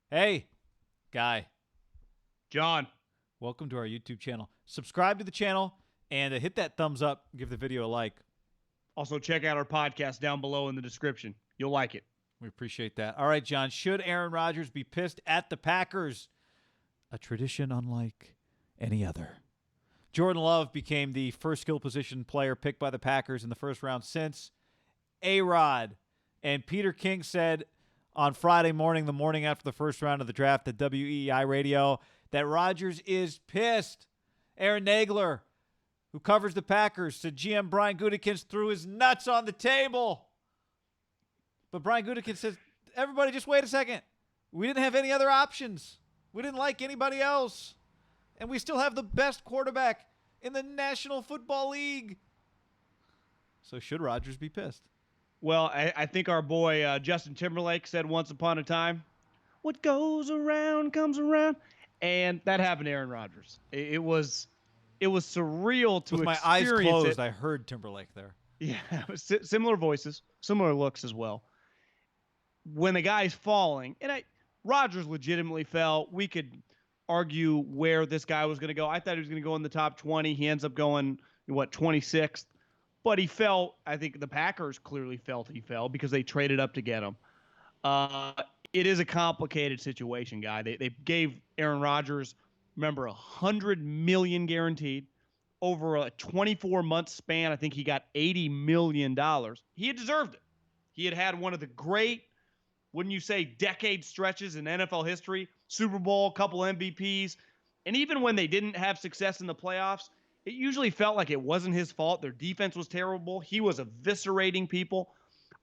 Hey, Guy, John. welcome to our YouTube channel. Subscribe to the channel and hit that thumbs up. Give the video a like. Also, check out our podcast down below in the description. You'll like it. We appreciate that. All right, John, should Aaron Rodgers be pissed at the Packers? A tradition unlike any other. Jordan Love became the first skill position player picked by the Packers in the first round since A-Rod. And Peter King said on Friday morning, the morning after the first round of the draft at WEI Radio, that Rodgers is pissed. Aaron Nagler, who covers the Packers, said GM Brian Gutekunst threw his nuts on the table. But Brian Gutekunst says, everybody just wait a second. We didn't have any other options. We didn't like anybody else. And we still have the best quarterback in the National Football League. So should Rodgers be pissed? Well, I think our boy Justin Timberlake said once upon a time, "What goes around comes around," and that happened to Aaron Rodgers. It was surreal to With my experience eyes closed, it. I heard Timberlake there. Yeah, it was similar voices, similar looks as well. When the guy's falling, Rodgers legitimately fell. We could argue where this guy was going to go. I thought he was going to go in the top 20. He ends up going 26th. But he fell. I think the Packers clearly felt he fell because they traded up to get him. Uh, it is a complicated situation, guy. They gave Aaron Rodgers, remember, $100 million guaranteed over a 24-month span. I think he got $80 million. He had deserved it. He had had one of the great, wouldn't you say, decade stretches in NFL history. Super Bowl, couple MVPs, and even when they didn't have success in the playoffs, it usually felt like it wasn't his fault. Their defense was terrible. He was eviscerating people.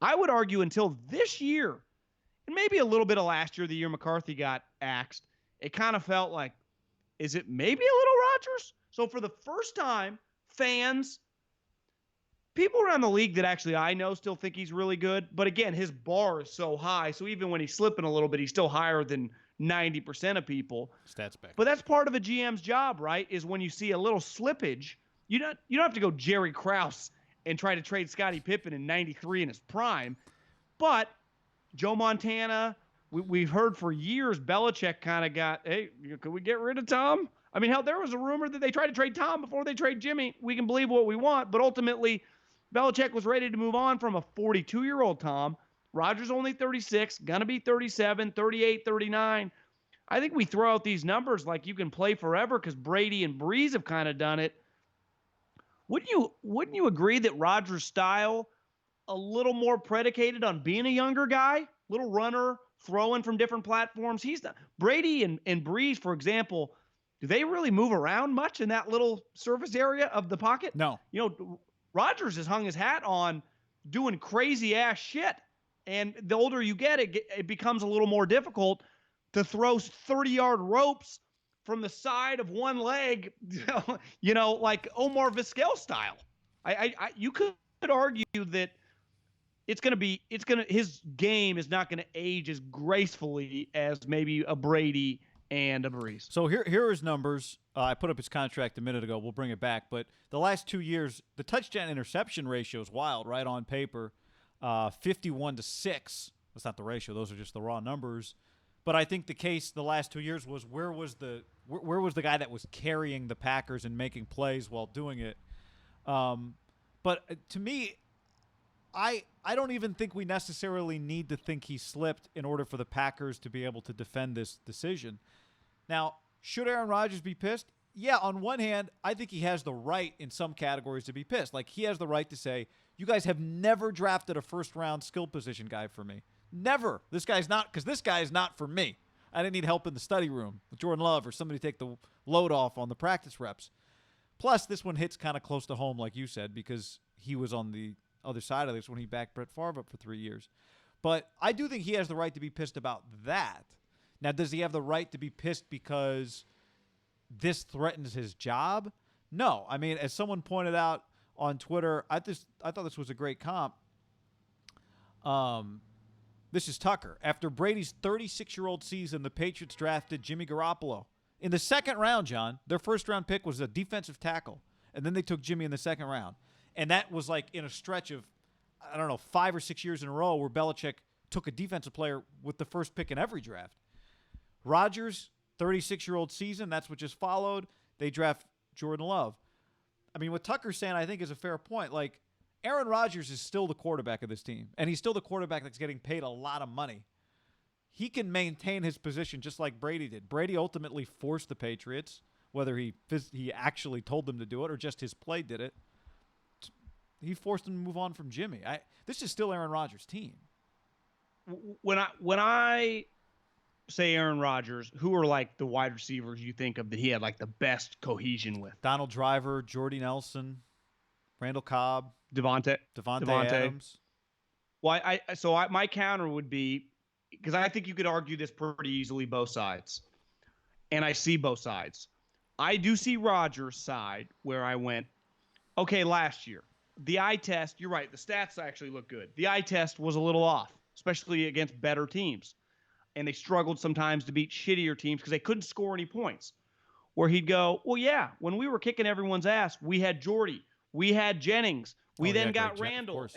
I would argue until this year, and maybe a little bit of last year, the year McCarthy got axed, it kind of felt like, is it maybe a little Rodgers? So for the first time, fans, people around the league that actually I know still think he's really good. But again, his bar is so high. So even when he's slipping a little bit, he's still higher than 90% of people. Stats back. But that's part of a GM's job, right? Is when you see a little slippage, you don't have to go Jerry Krause and try to trade Scottie Pippen in 93 in his prime. But Joe Montana, we've heard for years Belichick kind of got, hey, could we get rid of Tom? I mean, hell, there was a rumor that they tried to trade Tom before they trade Jimmy. We can believe what we want, but ultimately Belichick was ready to move on from a 42-year-old Tom. Rodgers only 36, going to be 37, 38, 39. I think we throw out these numbers like you can play forever because Brady and Breeze have kind of done it. Wouldn't you agree that Rodgers' style a little more predicated on being a younger guy, little runner, throwing from different platforms? He's not, Brady and Breeze, for example. Do they really move around much in that little surface area of the pocket? No. Rodgers has hung his hat on doing crazy ass shit. And the older you get, it becomes a little more difficult to throw 30-yard ropes from the side of one leg, like Omar Vizquel style. You could argue that his game is not going to age as gracefully as maybe a Brady and a Breeze. So here are his numbers. I put up his contract a minute ago. We'll bring it back. But the last 2 years, the touchdown interception ratio is wild, right on paper. 51-6. That's not the ratio. Those are just the raw numbers. But I think the case the last 2 years was where was the guy that was carrying the Packers and making plays while doing it. But to me, I don't even think we necessarily need to think he slipped in order for the Packers to be able to defend this decision. Now, should Aaron Rodgers be pissed? Yeah, on one hand, I think he has the right in some categories to be pissed. Like, he has the right to say, you guys have never drafted a first-round skill position guy for me. Never. This guy's not, because this guy is not for me. I didn't need help in the study room with Jordan Love or somebody to take the load off on the practice reps. Plus, this one hits kind of close to home, like you said, because he was on the other side of this when he backed Brett Favre up for 3 years. But I do think he has the right to be pissed about that. Now, does he have the right to be pissed because this threatens his job? No. I mean, as someone pointed out on Twitter, I thought this was a great comp. This is Tucker. After Brady's 36-year-old season, the Patriots drafted Jimmy Garoppolo. In the second round, John, their first-round pick was a defensive tackle. And then they took Jimmy in the second round. And that was like in a stretch of, 5 or 6 years in a row where Belichick took a defensive player with the first pick in every draft. Rodgers, 36-year-old season. That's what just followed. They draft Jordan Love. I mean, what Tucker's saying, I think, is a fair point. Like, Aaron Rodgers is still the quarterback of this team, and he's still the quarterback that's getting paid a lot of money. He can maintain his position just like Brady did. Brady ultimately forced the Patriots, whether he actually told them to do it or just his play did it. He forced them to move on from Jimmy. This is still Aaron Rodgers' team. When I say Aaron Rodgers, who are like the wide receivers you think of that he had like the best cohesion with? Donald Driver, Jordy Nelson, Randall Cobb, Devontae Adams. Well, my counter would be, because I think you could argue this pretty easily both sides, and I see both sides. I do see Rodgers' side where I went, okay, last year, the eye test, you're right, the stats actually look good. The eye test was a little off, especially against better teams. And they struggled sometimes to beat shittier teams because they couldn't score any points. Where he'd go, well, yeah, when we were kicking everyone's ass, we had Jordy, we had Jennings, we then got Randall,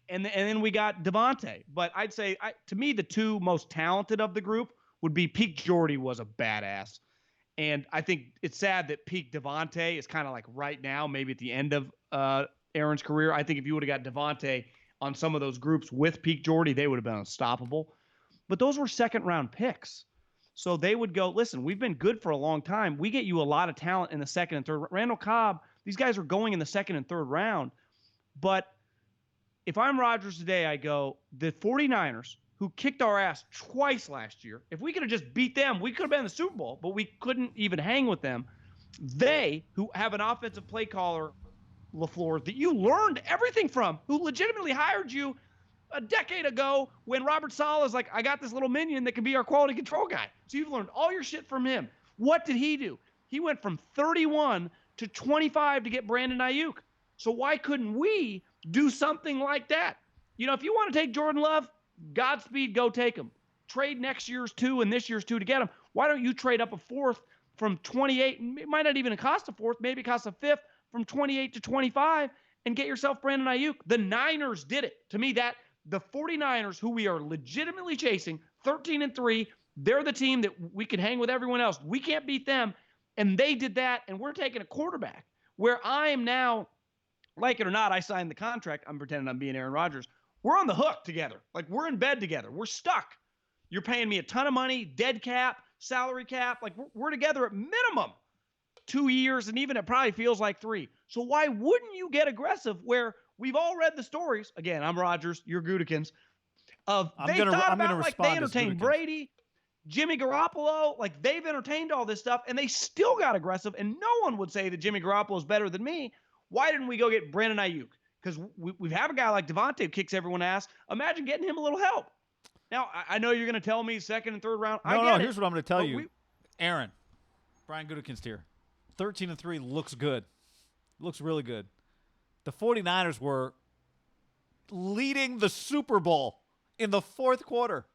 and then we got Devontae. But I'd say, to me, the two most talented of the group would be peak Jordy was a badass. And I think it's sad that peak Devontae is kind of like right now, maybe at the end of Aaron's career. I think if you would have got Devontae on some of those groups with peak Jordy, they would have been unstoppable. But those were second-round picks. So they would go, listen, we've been good for a long time. We get you a lot of talent in the second and third. Randall Cobb, these guys are going in the second and third round. But if I'm Rodgers today, I go, the 49ers, who kicked our ass twice last year, if we could have just beat them, we could have been in the Super Bowl, but we couldn't even hang with them. They, who have an offensive play caller, LaFleur, that you learned everything from, who legitimately hired you a decade ago when Robert Saleh's like, I got this little minion that can be our quality control guy. So you've learned all your shit from him. What did he do? He went from 31 to 25 to get Brandon Ayuk. So why couldn't we do something like that? You know, if you want to take Jordan Love, Godspeed, go take him. Trade next year's 2 and this year's 2 to get him. Why don't you trade up a 4th from 28? It might not even cost a 4th, maybe it costs a 5th from 28 to 25 and get yourself Brandon Ayuk. The Niners did it. To me, that the 49ers, who we are legitimately chasing, 13-3, they're the team that we can hang with everyone else. We can't beat them. And they did that, and we're taking a quarterback where I am now, like it or not, I signed the contract. I'm pretending I'm being Aaron Rodgers. We're on the hook together. Like, we're in bed together. We're stuck. You're paying me a ton of money, dead cap, salary cap. Like, we're together at minimum 2 years, and even it probably feels like 3. So why wouldn't you get aggressive where we've all read the stories? Again, I'm Rodgers, you're Gudikins. They entertained Brady, Jimmy Garoppolo. Like, they've entertained all this stuff, and they still got aggressive, and no one would say that Jimmy Garoppolo is better than me. Why didn't we go get Brandon Ayuk? Because we have a guy like Devontae who kicks everyone's ass. Imagine getting him a little help. Now, I know you're going to tell me second and third round. Here's what I'm going to tell you. Aaron, Brian Gutekunst here. 13-3 looks good. Looks really good. The 49ers were leading the Super Bowl in the fourth quarter.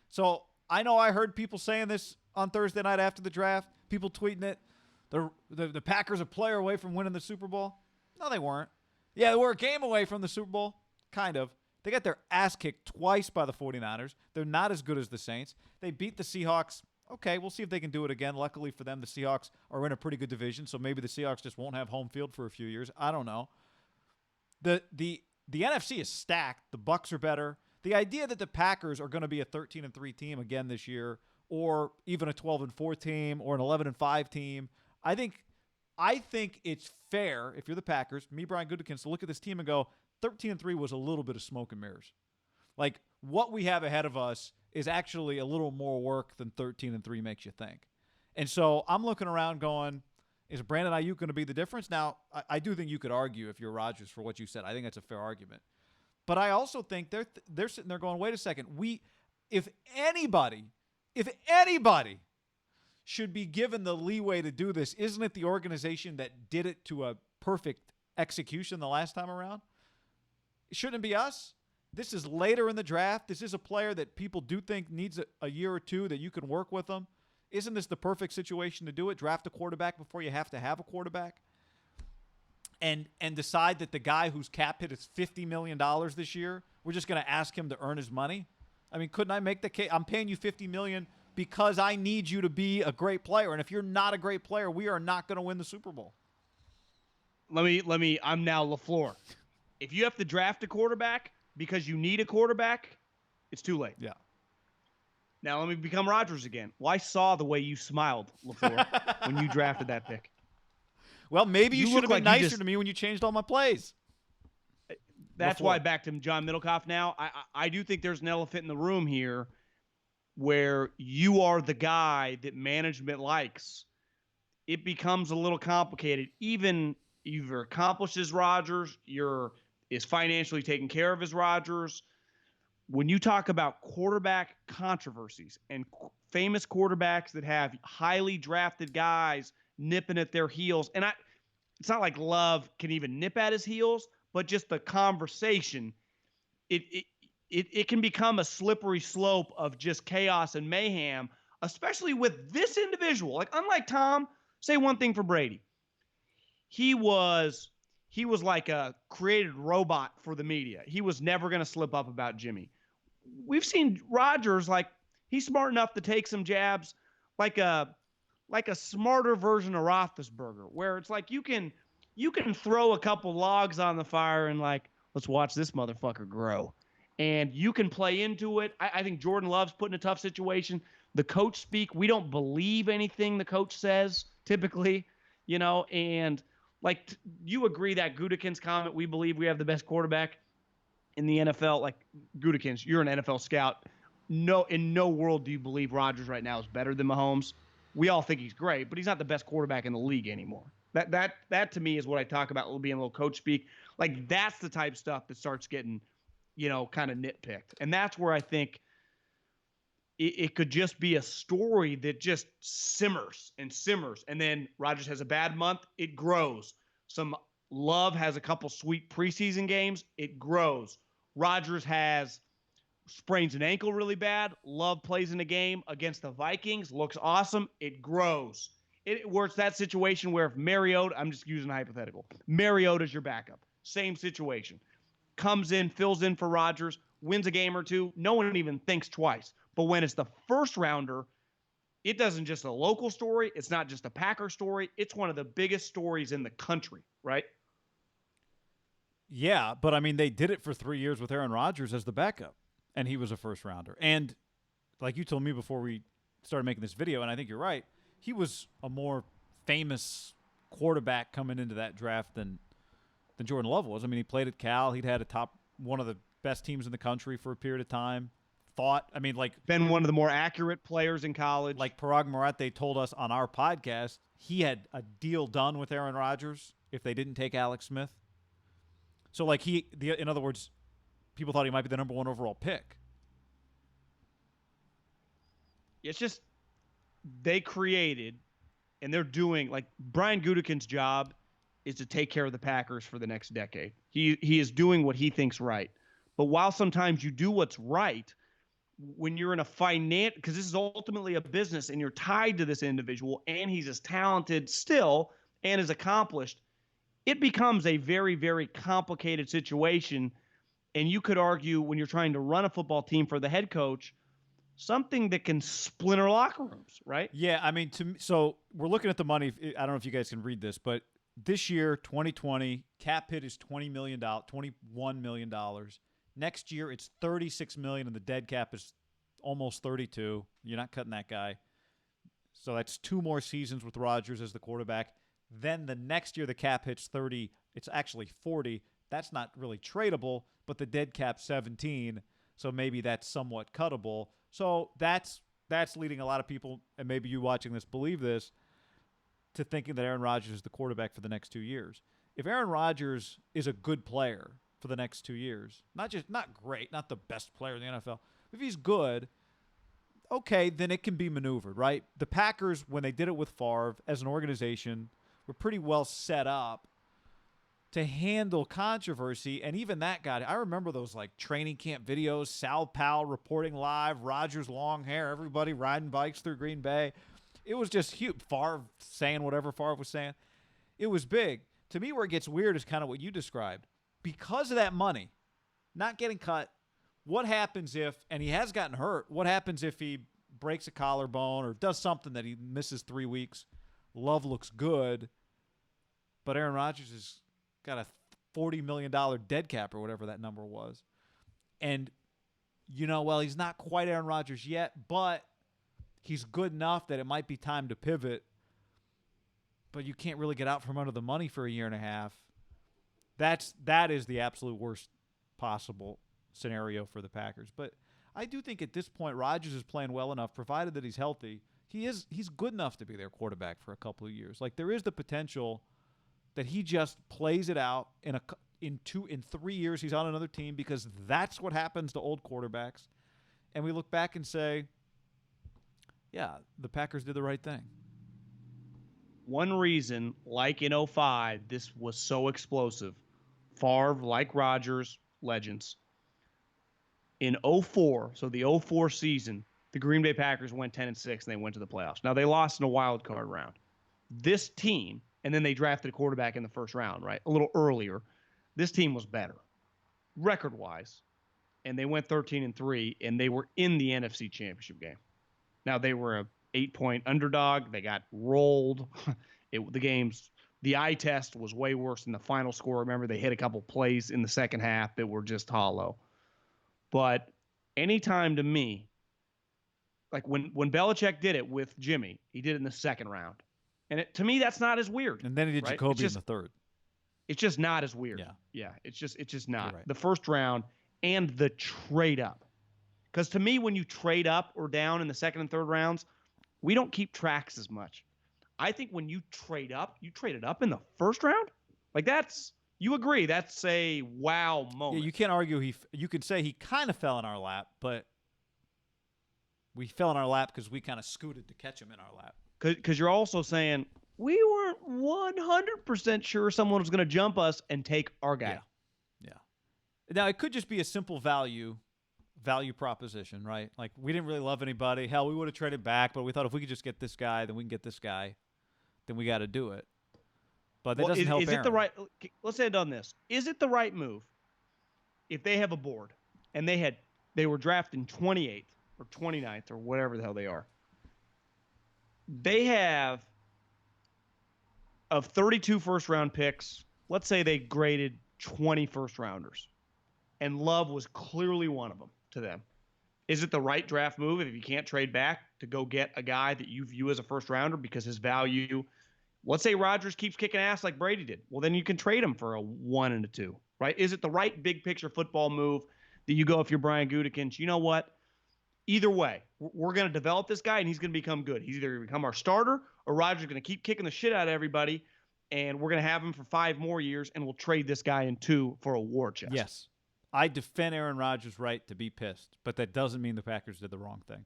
So I know I heard people saying this on Thursday night after the draft, people tweeting it. The Packers a player away from winning the Super Bowl. No, they weren't. Yeah, they were a game away from the Super Bowl. Kind of. They got their ass kicked twice by the 49ers. They're not as good as the Saints. They beat the Seahawks. Okay, we'll see if they can do it again. Luckily for them, the Seahawks are in a pretty good division, so maybe the Seahawks just won't have home field for a few years. I don't know. The NFC is stacked. The Bucs are better. The idea that the Packers are going to be a 13-3 team again this year, or even a 12-4 team, or an 11-5 team, I think it's fair, if you're the Packers, me, Brian Gutekunst, to look at this team and go, 13-3 was a little bit of smoke and mirrors. Like, what we have ahead of us is actually a little more work than 13-3 makes you think. And so I'm looking around going, is Brandon Ayuk going to be the difference? Now, I do think you could argue, if you're Rodgers, for what you said. I think that's a fair argument. But I also think they're sitting there going, wait a second, if anybody should be given the leeway to do this, isn't it the organization that did it to a perfect execution the last time around? Shouldn't it be us? This is later in the draft. This is a player that people do think needs a year or two that you can work with them. Isn't this the perfect situation to do it? Draft a quarterback before you have to have a quarterback? And decide that the guy whose cap hit is $50 million this year, we're just going to ask him to earn his money? I mean, couldn't I make the case? I'm paying you $50 million because I need you to be a great player. And if you're not a great player, we are not going to win the Super Bowl. I'm now LaFleur. If you have to draft a quarterback because you need a quarterback, it's too late. Yeah. Now let me become Rodgers again. Well, I saw the way you smiled, LaFleur, when you drafted that pick. Well, maybe you should have been nicer just, to me when you changed all my plays. That's why back to John Middlecoff now. I do think there's an elephant in the room here where you are the guy that management likes. It becomes a little complicated. Even you're accomplished as Rodgers, is financially taken care of as Rodgers. When you talk about quarterback controversies and famous quarterbacks that have highly drafted guys nipping at their heels, and it's not like Love can even nip at his heels, but just the conversation, it can become a slippery slope of just chaos and mayhem, especially with this individual. Like, unlike Tom, say one thing for Brady. He was like a created robot for the media. He was never going to slip up about Jimmy. We've seen Rodgers, like, he's smart enough to take some jabs, like a smarter version of Roethlisberger, where it's like you can throw a couple logs on the fire and, like, let's watch this motherfucker grow. And you can play into it. I think Jordan Love's put in a tough situation. The coach speak, we don't believe anything the coach says typically, and like, you agree that Gutekunst's comment, we believe we have the best quarterback in the NFL. Like, Gutekunst, you're an NFL scout. No, in no world do you believe Rodgers right now is better than Mahomes. We all think he's great, but he's not the best quarterback in the league anymore. That to me is what I talk about being a little coach speak. Like, that's the type of stuff that starts getting, kind of nitpicked. And that's where I think it could just be a story that just simmers and simmers. And then Rodgers has a bad month, it grows. Love has a couple sweet preseason games, it grows. Rodgers sprains an ankle really bad. Love plays in a game against the Vikings, looks awesome, it grows. Where it's that situation where if Mariota, I'm just using a hypothetical, Mariota's your backup, same situation. Comes in, fills in for Rodgers, wins a game or two, no one even thinks twice. But when it's the first rounder, it doesn't just a local story. It's not just a Packer story. It's one of the biggest stories in the country, right? Yeah, but I mean, they did it for 3 years with Aaron Rodgers as the backup, and he was a first rounder. And like you told me before we started making this video, and I think you're right, he was a more famous quarterback coming into that draft than Jordan Love was. I mean, he played at Cal. He'd had one of the best teams in the country for a period of time. Been one of the more accurate players in college. Like Parag Marathe told us on our podcast, he had a deal done with Aaron Rodgers if they didn't take Alex Smith. So, like, in other words, people thought he might be the number 1 overall pick. It's just they created, and they're doing, like, Brian Gutekunst's job is to take care of the Packers for the next decade. He is doing what he thinks right. But while sometimes you do what's right, when you're in a because this is ultimately a business and you're tied to this individual and he's as talented still and as accomplished, it becomes a very, very complicated situation. And you could argue when you're trying to run a football team for the head coach, something that can splinter locker rooms, right? Yeah, I mean, so we're looking at the money. I don't know if you guys can read this, but this year, 2020, cap hit is $21 million. Next year, it's $36 million, and the dead cap is almost $32. You're not cutting that guy. So that's 2 more seasons with Rodgers as the quarterback. Then the next year, the cap hits 30. It's actually 40. That's not really tradable, but the dead cap's 17, so maybe that's somewhat cuttable. So that's leading a lot of people, and maybe you watching this believe this, to thinking that Aaron Rodgers is the quarterback for the next 2 years. If Aaron Rodgers is a good player for the next 2 years, not great, not the best player in the NFL, if he's good, okay, then it can be maneuvered, right? The Packers, when they did it with Favre as an organization, were pretty well set up to handle controversy, and even that guy, I remember those like training camp videos, Sal Powell reporting live, Rodgers long hair, everybody riding bikes through Green Bay. It was just huge. Favre saying whatever Favre was saying. It was big. To me, where it gets weird is kind of what you described. Because of that money, not getting cut, what happens if, and he has gotten hurt, what happens if he breaks a collarbone or does something that he misses 3 weeks, Love looks good, but Aaron Rodgers has got a $40 million dead cap or whatever that number was. And, well, he's not quite Aaron Rodgers yet, but he's good enough that it might be time to pivot. But you can't really get out from under the money for a year and a half. That is the absolute worst possible scenario for the Packers. But I do think at this point Rodgers is playing well enough, provided that he's healthy. He's good enough to be their quarterback for a couple of years. Like, there is the potential that he just plays it out in 3 years he's on another team, because that's what happens to old quarterbacks. And we look back and say, yeah, the Packers did the right thing. One reason, like in 2005, this was so explosive. Favre, like Rodgers, legends. In 2004, so the 2004 season, the Green Bay Packers went 10-6 and they went to the playoffs. Now, they lost in a wild card round. This team, and then they drafted a quarterback in the first round, right? A little earlier. This team was better, record-wise. And they went 13-3, and they were in the NFC Championship game. Now, they were a 8-point underdog. They got rolled. The eye test was way worse than the final score. Remember, they hit a couple plays in the second half that were just hollow. But anytime, to me, like when Belichick did it with Jimmy, he did it in the second round. And to me, that's not as weird. And then he did right? Jacoby in the third. It's just not as weird. Yeah. It's just not. Right. The first round and the trade up. Because to me, when you trade up or down in the second and third rounds, we don't keep tracks as much. I think when you trade up, you traded up in the first round? Like, you agree, that's a wow moment. Yeah, you can't argue you could say he kind of fell in our lap, but we fell in our lap because we kind of scooted to catch him in our lap. Because you're also saying we weren't 100% sure someone was going to jump us and take our guy. Yeah. Now, it could just be a simple value proposition, right? Like, we didn't really love anybody. Hell, we would have traded back, but we thought if we could just get this guy, then we can get this guy. Then we got to do it. But that doesn't help Aaron. It the right? Let's say it on this. Is it the right move if they have a board and they were drafting 28th or 29th or whatever the hell they are? They have, of 32 first-round picks, let's say they graded 20 first-rounders, and Love was clearly one of them to them. Is it the right draft move if you can't trade back to go get a guy that you view as a first-rounder because his value – let's say Rodgers keeps kicking ass like Brady did. Well, then you can trade him for a 1 and a 2, right? Is it the right big-picture football move that you go if you're Brian Gutekunst? You know what? Either way, we're going to develop this guy, and he's going to become good. He's either going to become our starter, or Rodgers is going to keep kicking the shit out of everybody, and we're going to have him for 5 more years, and we'll trade this guy in 2 for a war chest. Yes. I defend Aaron Rodgers' right to be pissed, but that doesn't mean the Packers did the wrong thing.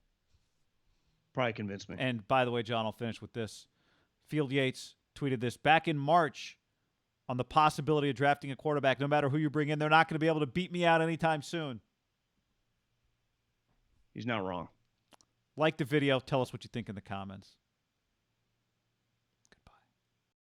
Probably convinced me. And by the way, John, I'll finish with this. Field Yates tweeted this back in March on the possibility of drafting a quarterback. No matter who you bring in, they're not going to be able to beat me out anytime soon. He's not wrong. Like the video. Tell us what you think in the comments.